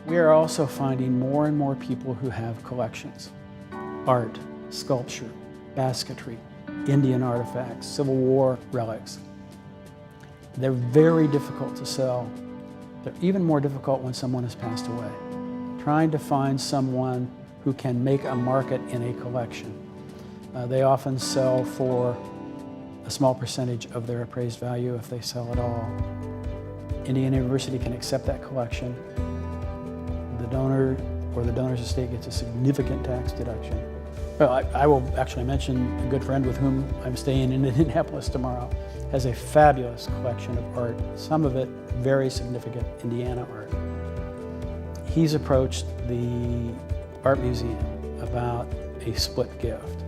We are also finding more and more people who have collections. Art, sculpture, basketry, Indian artifacts, Civil War relics. They're very difficult to sell. They're even more difficult when someone has passed away. Trying to find someone who can make a market in a collection. They often sell for a small percentage of their appraised value if they sell at all. Indiana University can accept that collection. The donor or the donor's estate gets a significant tax deduction. Well, I will actually mention a good friend with whom I'm staying in Indianapolis tomorrow has a fabulous collection of art, some of it very significant Indiana art. He's approached the art museum about a split gift.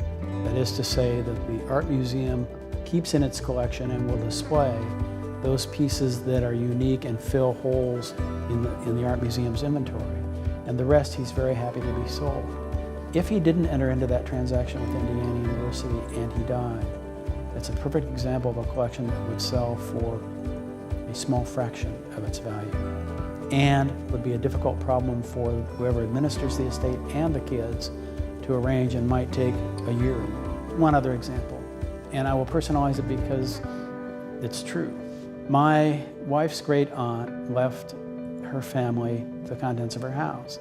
That is to say that the art museum keeps in its collection and will display those pieces that are unique and fill holes in the art museum's inventory. And the rest he's very happy to be sold. If he didn't enter into that transaction with Indiana University and he died, that's a perfect example of a collection that would sell for a small fraction of its value and would be a difficult problem for whoever administers the estate and the kids to arrange and might take a year. One other example, and I will personalize it because it's true. My wife's great aunt left her family the contents of her house.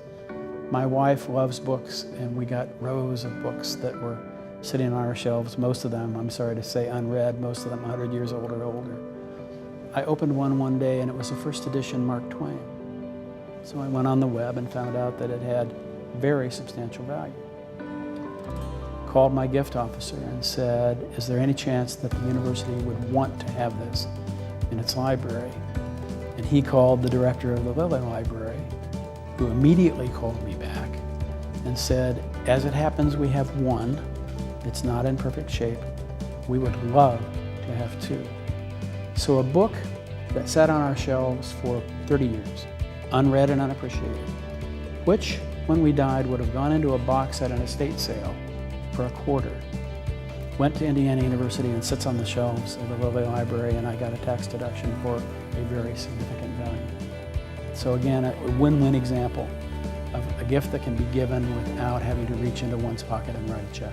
My wife loves books, and we got rows of books that were sitting on our shelves, most of them, I'm sorry to say, unread, most of them 100 years old or older. I opened one day and it was a first edition Mark Twain. So I went on the web and found out that it had very substantial value. Called my gift officer and said, is there any chance that the university would want to have this in its library? And he called the director of the Lilly Library, who immediately called me back and said, as it happens, we have one. It's not in perfect shape. We would love to have two. So a book that sat on our shelves for 30 years, unread and unappreciated, which, when we died, would have gone into a box at an estate sale for a quarter, went to Indiana University and sits on the shelves of the Lilly Library, and I got a tax deduction for a very significant value. So again, a win-win example of a gift that can be given without having to reach into one's pocket and write a check.